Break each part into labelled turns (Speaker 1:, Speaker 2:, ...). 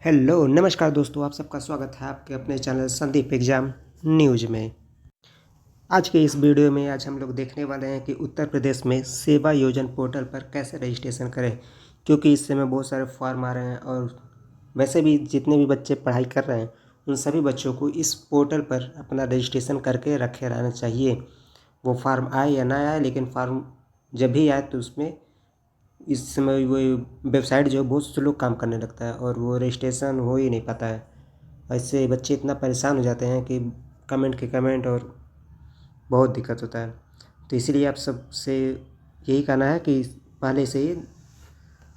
Speaker 1: Hello नमस्कार दोस्तों, आप सबका स्वागत है आपके अपने चैनल संदीप एग्जाम न्यूज में। आज के इस वीडियो में आज हम लोग देखने वाले हैं कि उत्तर प्रदेश में सेवा योजन पोर्टल पर कैसे रजिस्ट्रेशन करें, क्योंकि इस समय बहुत सारे फॉर्म आ रहे हैं और वैसे भी जितने भी बच्चे पढ़ाई कर रहे हैं उन सभी बच्चों को इस पोर्टल पर अपना रजिस्ट्रेशन करके रखे रहना चाहिए। वो फॉर्म आए या ना आए, लेकिन फॉर्म जब भी आए तो उसमें इस समय वो वेबसाइट जो है बहुत स्लो काम करने लगता है और वो रजिस्ट्रेशन हो ही नहीं पाता है। ऐसे बच्चे इतना परेशान हो जाते हैं कि कमेंट के कमेंट और बहुत दिक्कत होता है। तो इसीलिए आप सबसे यही कहना है कि पहले से ही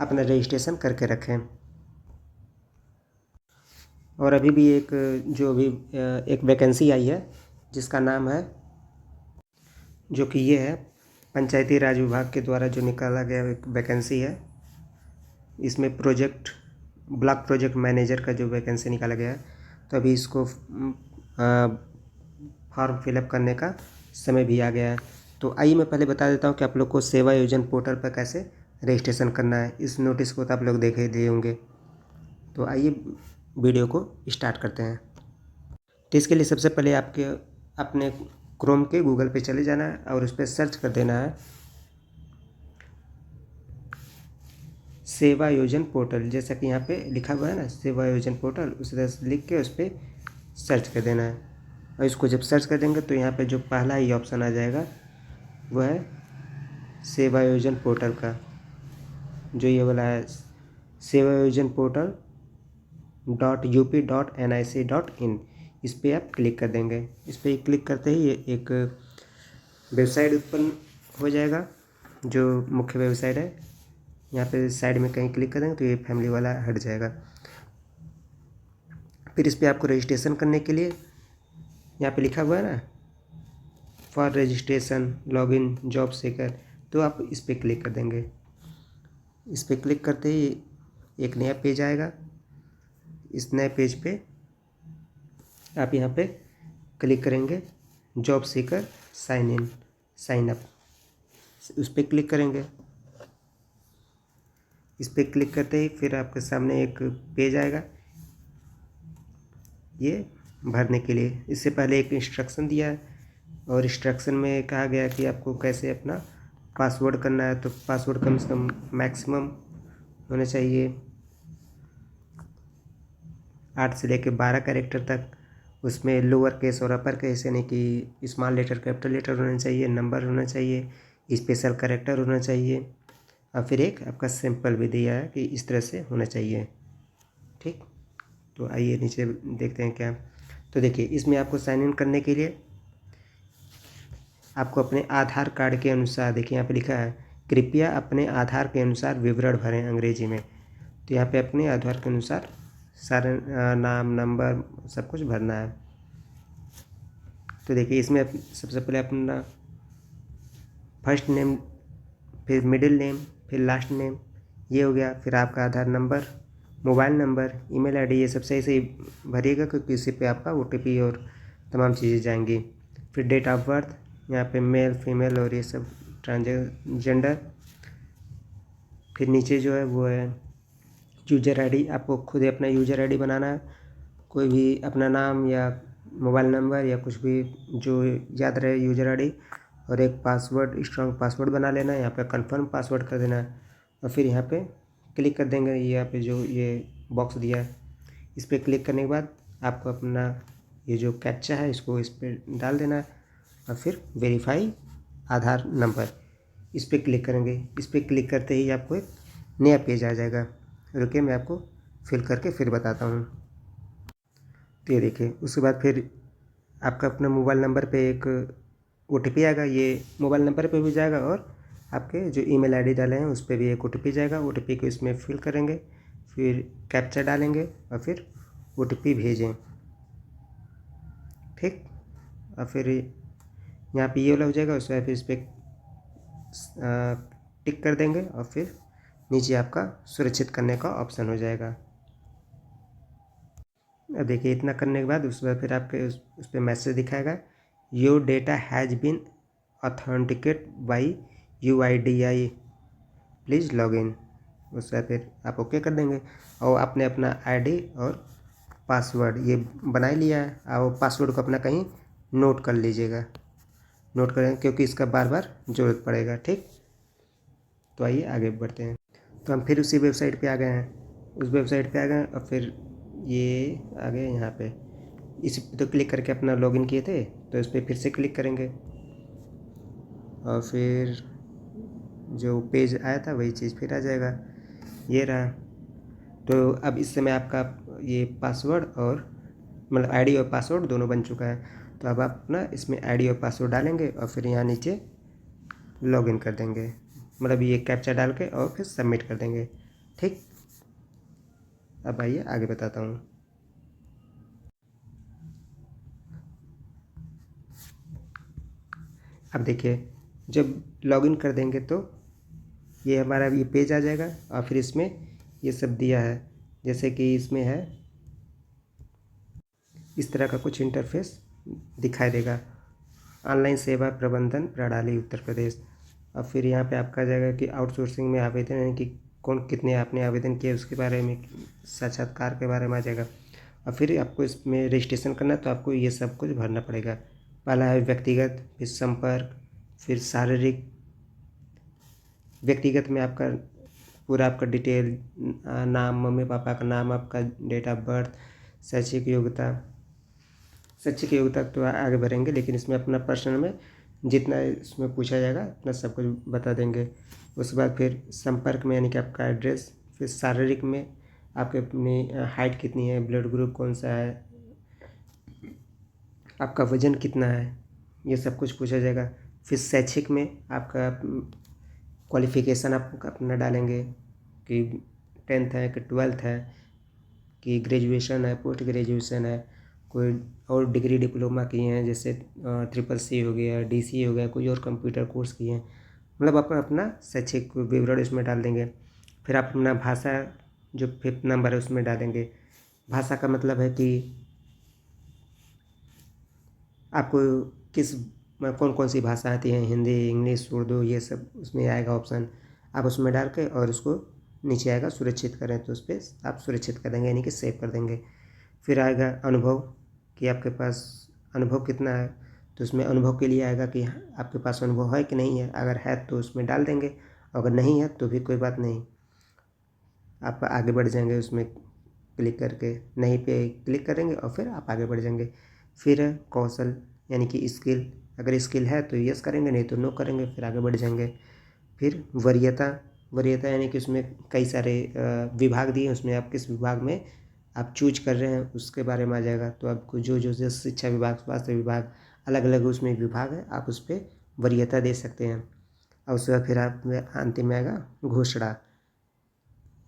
Speaker 1: अपना रजिस्ट्रेशन करके रखें। और अभी भी एक वैकेंसी आई है जिसका नाम है, जो कि ये है पंचायती राज विभाग के द्वारा जो निकाला गया एक वैकेंसी है। इसमें ब्लॉक प्रोजेक्ट मैनेजर का जो वैकेंसी निकाला गया है, तो अभी इसको फॉर्म फिलअप करने का समय भी आ गया है। तो आइए मैं पहले बता देता हूँ कि आप लोग को सेवा योजन पोर्टल पर कैसे रजिस्ट्रेशन करना है। इस नोटिस को तो आप लोग देखे दिए होंगे। तो आइए वीडियो को स्टार्ट करते हैं। तो इसके लिए सबसे पहले आपके अपने क्रोम के गूगल पे चले जाना है और उस पर सर्च कर देना है सेवा योजन पोर्टल। जैसा कि यहाँ पे लिखा हुआ है ना, सेवा योजन पोर्टल, उस तरह से लिख के उस पर सर्च कर देना है। और इसको जब सर्च कर देंगे तो यहाँ पे जो पहला ही ऑप्शन आ जाएगा वो है सेवा योजन पोर्टल का, जो ये वाला है सेवा योजन पोर्टल .up.nic.in। इस पर आप क्लिक कर देंगे। इस पर क्लिक करते ही ये एक वेबसाइट उत्पन्न हो जाएगा, जो मुख्य वेबसाइट है। यहाँ पे साइड में कहीं क्लिक करेंगे तो ये फैमिली वाला हट जाएगा। फिर इस पर आपको रजिस्ट्रेशन करने के लिए यहाँ पे लिखा हुआ है ना, for registration login job seeker, तो आप इस पर क्लिक कर देंगे। इस पर क्लिक करते ही एक नया पेज आएगा। इस नए पेज पे आप यहाँ पे क्लिक करेंगे जॉब सीकर साइन अप, उस पर क्लिक करेंगे। इस पर क्लिक करते ही फिर आपके सामने एक पेज आएगा ये भरने के लिए। इससे पहले एक इंस्ट्रक्शन दिया है और इंस्ट्रक्शन में कहा गया कि आपको कैसे अपना पासवर्ड करना है। तो पासवर्ड कम से कम मैक्सिमम होना चाहिए 8 से लेकर 12 कैरेक्टर तक। उसमें लोअर केस और अपर केस यानी कि स्मॉल लेटर कैपिटल लेटर होना चाहिए, नंबर होना चाहिए, स्पेशल कैरेक्टर होना चाहिए, और फिर एक आपका सिंपल भी दिया है कि इस तरह से होना चाहिए। ठीक, तो आइए नीचे देखते हैं क्या। तो देखिए, इसमें आपको साइन इन करने के लिए आपको अपने आधार कार्ड के अनुसार, देखिए यहाँ पे लिखा है कृपया अपने आधार के अनुसार विवरण भरें अंग्रेजी में। तो यहाँ पे अपने आधार के अनुसार सारे नाम नंबर सब कुछ भरना है। तो देखिए, इसमें सबसे पहले अपना फर्स्ट नेम, फिर मिडिल नेम, फिर लास्ट नेम, ये हो गया। फिर आपका Aadhaar number, mobile number, email ID, ये सब सही सही भरिएगा, क्योंकि इसी पे आपका ओटीपी और तमाम चीज़ें जाएंगी। फिर डेट ऑफ बर्थ, यहाँ पे मेल फीमेल और ये सब ट्रांसजेंडर। फिर नीचे जो है वो है यूज़र आईडी, आपको खुद ही अपना यूज़र आईडी बनाना है। कोई भी अपना नाम या मोबाइल नंबर या कुछ भी जो याद रहे यूज़र आईडी, और एक पासवर्ड, स्ट्रॉन्ग पासवर्ड बना लेना है। यहाँ पे कंफर्म पासवर्ड कर देना है और फिर यहाँ पे क्लिक कर देंगे। यहाँ पे जो ये बॉक्स दिया है, इस पर क्लिक करने के बाद आपको अपना ये जो कैप्चा है इसको इस पर डाल देना है और फिर वेरीफाई आधार नंबर, इस पर क्लिक करेंगे। इस पर क्लिक करते ही आपको एक नया पेज आ जाएगा। रुकिए, मैं आपको फिल करके फिर बताता हूँ। तो ये देखिए, उसके बाद फिर आपका अपना मोबाइल नंबर पे एक ओटीपी आएगा। ये मोबाइल नंबर पे भी जाएगा और आपके जो ईमेल आईडी डाले हैं उस पर भी एक ओटीपी जाएगा। ओटीपी को इसमें फिल करेंगे, फिर कैप्चा डालेंगे और फिर ओटीपी भेजें। ठीक, और फिर यहाँ पे ये वाला हो जाएगा। उसके बाद फिर इस पर टिक कर देंगे और फिर नीचे आपका सुरक्षित करने का ऑप्शन हो जाएगा। अब देखिए, इतना करने के बाद उसके बाद फिर आपके उस पर मैसेज दिखाएगा, your data has been authenticate by UIDAI, please log in. उसके बाद फिर आप ओके कर देंगे और आपने अपना आईडी और पासवर्ड ये बना ही लिया है। और पासवर्ड को अपना कहीं नोट कर लीजिएगा, नोट करें क्योंकि इसका बार बार ज़रूरत पड़ेगा। ठीक, तो आइए आगे बढ़ते हैं। तो हम फिर उसी वेबसाइट पे आ गए हैं, उस वेबसाइट पे आ गए और फिर ये आ गए यहाँ पे, इस पे तो क्लिक करके अपना लॉगिन किए थे तो इस पर फिर से क्लिक करेंगे और फिर जो पेज आया था वही चीज़ फिर आ जाएगा, ये रहा। तो अब इस समय आपका ये पासवर्ड और मतलब आईडी और पासवर्ड दोनों बन चुका है। तो अब आप अपना इसमें आईडी और पासवर्ड डालेंगे और फिर यहाँ नीचे लॉगिन कर देंगे, मतलब ये कैप्चा डाल के और फिर सबमिट कर देंगे। ठीक, अब आइए आगे बताता हूँ। अब देखिए, जब लॉगिन कर देंगे तो ये हमारा ये पेज आ जाएगा और फिर इसमें ये सब दिया है, जैसे कि इसमें है इस तरह का कुछ इंटरफेस दिखाई देगा, ऑनलाइन सेवा प्रबंधन प्रणाली उत्तर प्रदेश। अब फिर यहाँ पे आपका आ जाएगा कि आउटसोर्सिंग में आवेदन, यानी कि कौन कितने आपने आवेदन किए उसके बारे में, साक्षात्कार के बारे में आ जाएगा। और फिर आपको इसमें रजिस्ट्रेशन करना है तो आपको ये सब कुछ भरना पड़ेगा। पहला है व्यक्तिगत, फिर संपर्क, फिर शारीरिक। व्यक्तिगत में आपका पूरा आपका डिटेल, नाम, मम्मी पापा का नाम, आपका डेट ऑफ बर्थ, शैक्षिक योग्यता। शैक्षिक योग्यता तो आगे बढ़ेंगे, लेकिन इसमें अपना पर्सनल में जितना इसमें पूछा जाएगा उतना सब कुछ बता देंगे। उसके बाद फिर संपर्क में यानी कि आपका एड्रेस, फिर शारीरिक में आपके अपनी हाइट कितनी है, ब्लड ग्रुप कौन सा है, आपका वज़न कितना है, ये सब कुछ पूछा जाएगा। फिर शैक्षिक में आपका क्वालिफ़िकेशन आप अपना डालेंगे कि 10th है कि 12th है कि ग्रेजुएशन है, पोस्ट ग्रेजुएशन है, कोई और डिग्री डिप्लोमा किए हैं जैसे CCC हो गया, DCA हो गया, कोई और कंप्यूटर कोर्स किए हैं, मतलब आप अपना शैक्षिक विवरण इसमें डाल देंगे। फिर आप अपना भाषा जो 5th नंबर है उसमें डालेंगे। भाषा का मतलब है कि आपको किस कौन कौन सी भाषा आती हैं, हिंदी, इंग्लिश, उर्दू, ये सब उसमें आएगा ऑप्शन। आप उसमें डाल के और उसको नीचे आएगा सुरक्षित करें, तो उस पर आप सुरक्षित कर देंगे यानी कि सेव कर देंगे। फिर आएगा अनुभव कि आपके पास अनुभव कितना है, तो उसमें अनुभव के लिए आएगा कि आपके पास अनुभव है कि नहीं है। अगर है तो उसमें डाल देंगे, अगर नहीं है तो भी कोई बात नहीं, आप आगे बढ़ जाएंगे उसमें क्लिक करके, नहीं पे क्लिक करेंगे और फिर आप आगे बढ़ जाएंगे। फिर है कौशल यानी कि स्किल, अगर स्किल है तो यस करेंगे, नहीं तो नो करेंगे, फिर आगे बढ़ जाएंगे। फिर वरीयता, वरीयता यानी कि उसमें कई सारे विभाग दिए, उसमें आप किस विभाग में आप चूज कर रहे हैं उसके बारे में आ जाएगा। तो आपको जो जो जो शिक्षा विभाग, स्वास्थ्य विभाग, अलग अलग उसमें विभाग है, आप उस पर वरीयता दे सकते हैं। और उसके बाद फिर आप अंतिम में आएगा घोषणा,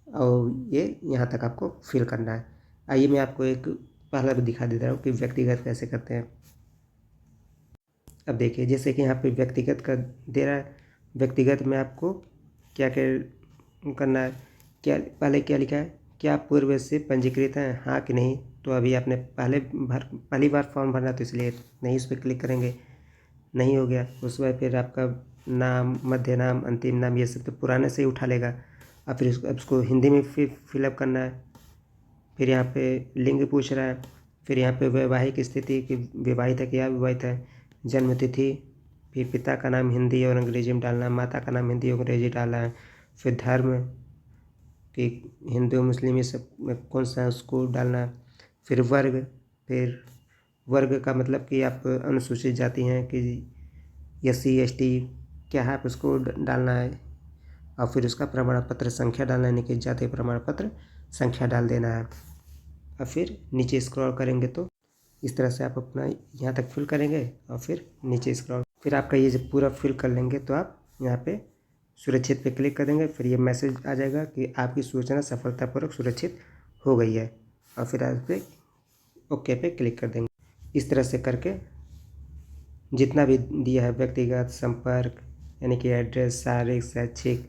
Speaker 1: और ये यहाँ तक आपको फिल करना है। आइए मैं आपको एक पहला भी दिखा देता हूँ कि व्यक्तिगत कैसे करते हैं। अब देखिए, जैसे कि यहाँ पे व्यक्तिगत का दे रहा है, व्यक्तिगत में आपको क्या क्या करना है, क्या पहले क्या लिखा है, क्या आप पूर्व से पंजीकृत हैं, हाँ कि नहीं। तो अभी आपने पहली बार फॉर्म भरना तो इसलिए नहीं, इस पर क्लिक करेंगे, नहीं हो गया। उसके बाद फिर आपका नाम, मध्य नाम, अंतिम नाम, ये सब तो पुराने से ही उठा लेगा। अब फिर उसको हिंदी में फिलअप करना है। फिर यहाँ पे लिंग पूछ रहा है, फिर यहाँ पे वैवाहिक स्थिति कि विवाहित है कि अविवाहित है, जन्म तिथि, फिर पिता का नाम हिंदी और अंग्रेजी में डालना है, माता का नाम हिंदी और अंग्रेजी डालना है। फिर धर्म कि हिंदू मुस्लिम ये सब में कौन सा है उसको डालना है। फिर वर्ग, फिर वर्ग का मतलब कि आप अनुसूचित जाति हैं कि SC ST क्या है, आप उसको डालना है। और फिर उसका प्रमाण पत्र संख्या डालना है, यानी कि जाति प्रमाण पत्र संख्या डाल देना है। और फिर नीचे स्क्रॉल करेंगे तो इस तरह से आप अपना यहाँ तक फिल करेंगे और फिर नीचे स्क्रॉल, फिर आपका ये जब पूरा फिल कर लेंगे तो आप यहाँ पे सुरक्षित पे क्लिक कर देंगे। फिर ये मैसेज आ जाएगा कि आपकी सूचना सफलतापूर्वक सुरक्षित हो गई है, और फिर आप पे ओके पे क्लिक कर देंगे। इस तरह से करके जितना भी दिया है, व्यक्तिगत, संपर्क यानी कि एड्रेस, शारीरिक, शैक्षिक,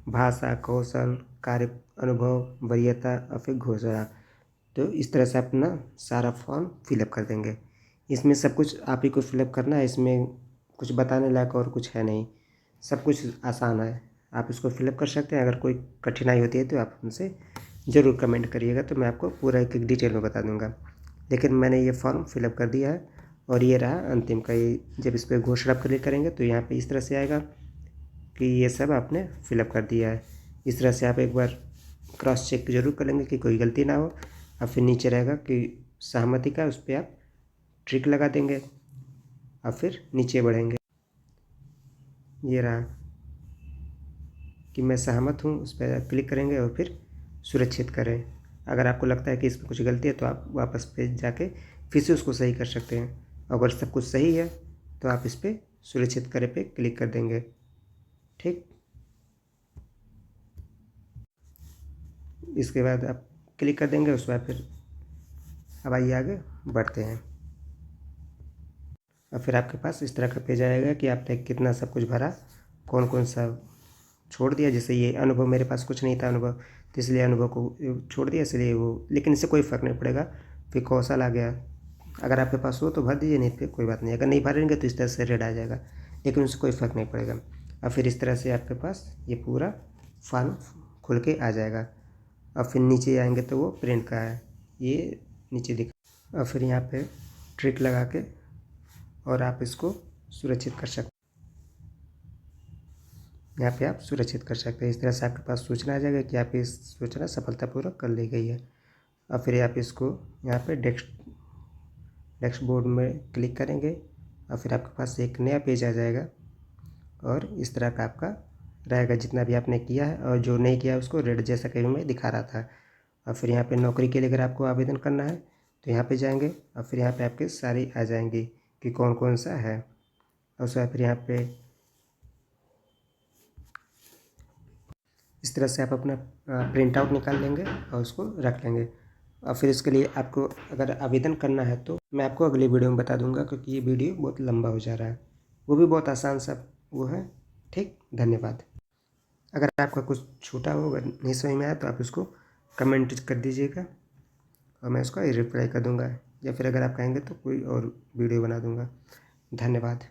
Speaker 1: भाषा, कौशल, कार्य अनुभव, वरीयता और फिर घोषणा, तो इस तरह से अपना सारा फॉर्म फिलअप कर देंगे। इसमें सब कुछ आप ही को फिलअप करना है, इसमें कुछ बताने लायक और कुछ है नहीं, सब कुछ आसान है। आप इसको फिलअप कर सकते हैं। अगर कोई कठिनाई होती है तो आप हमसे ज़रूर कमेंट करिएगा, तो मैं आपको पूरा एक डिटेल में बता दूंगा। लेकिन मैंने ये फॉर्म फिलअप कर दिया है और ये रहा अंतिम का। ये जब इस पर घोषणा क्लिक करेंगे तो यहाँ पे इस तरह से आएगा कि ये सब आपने फिलअप कर दिया है। इस तरह से आप एक बार क्रॉस चेक जरूर कर लेंगे कि कोई गलती ना हो। और फिर नीचे रहेगा कि सहमति का, उस पर आप ट्रिक लगा देंगे और फिर नीचे बढ़ेंगे। ये रहा कि मैं सहमत हूँ, उस पर क्लिक करेंगे और फिर सुरक्षित करें। अगर आपको लगता है कि इसमें कुछ गलती है तो आप वापस पे जाके फिर से उसको सही कर सकते हैं। अगर सब कुछ सही है तो आप इस पर सुरक्षित करें पे क्लिक कर देंगे। ठीक, इसके बाद आप क्लिक कर देंगे। उसके बाद फिर अब आइए आगे बढ़ते हैं। और फिर आपके पास इस तरह का पेज आएगा कि आपने कितना सब कुछ भरा, कौन कौन सा छोड़ दिया। जैसे ये अनुभव, मेरे पास कुछ नहीं था अनुभव, तो इसलिए अनुभव को छोड़ दिया, इसलिए वो, लेकिन इससे कोई फ़र्क नहीं पड़ेगा। फिर कौशल आ गया, अगर आपके पास हो तो भर दीजिए, नहीं तो कोई बात नहीं। अगर नहीं भरेंगे तो इस तरह से रेड आ जाएगा, लेकिन उससे कोई फ़र्क नहीं पड़ेगा। और फिर इस तरह से आपके पास ये पूरा फॉर्म खुल के आ जाएगा। और फिर नीचे आएंगे तो वो प्रिंट का है, ये नीचे दिख। और फिर यहाँ पे ट्रिक लगा के और आप इसको सुरक्षित कर सकते, यहाँ पे आप सुरक्षित कर सकते हैं। इस तरह से आपके पास सूचना आ जाएगा कि आपकी सूचना सफलतापूर्वक कर ली गई है। और फिर आप इसको यहाँ पे डैशबोर्ड में क्लिक करेंगे और फिर आपके पास एक नया पेज आ जाएगा और इस तरह का आपका रहेगा जितना भी आपने किया है, और जो नहीं किया है उसको रेड जैसा कहीं मैं दिखा रहा था। और फिर यहाँ पे नौकरी के लिए अगर आपको आवेदन करना है तो यहाँ पे जाएंगे और फिर यहाँ पे आपके सारी आ जाएंगी कि कौन कौन सा है। और उसके बाद फिर यहाँ पे इस तरह से आप अपना प्रिंट आउट निकाल लेंगे और उसको रख लेंगे। और फिर इसके लिए आपको अगर आवेदन करना है तो मैं आपको अगली वीडियो में बता दूंगा, क्योंकि ये वीडियो बहुत लंबा हो जा रहा है। वो भी बहुत आसान सा वो है। ठीक, धन्यवाद। अगर आपका कुछ छूटा हो, अगर नहीं समझ में आया तो आप इसको कमेंट कर दीजिएगा और मैं उसका रिप्लाई कर दूंगा, या फिर अगर आप कहेंगे तो कोई और वीडियो बना दूंगा। धन्यवाद।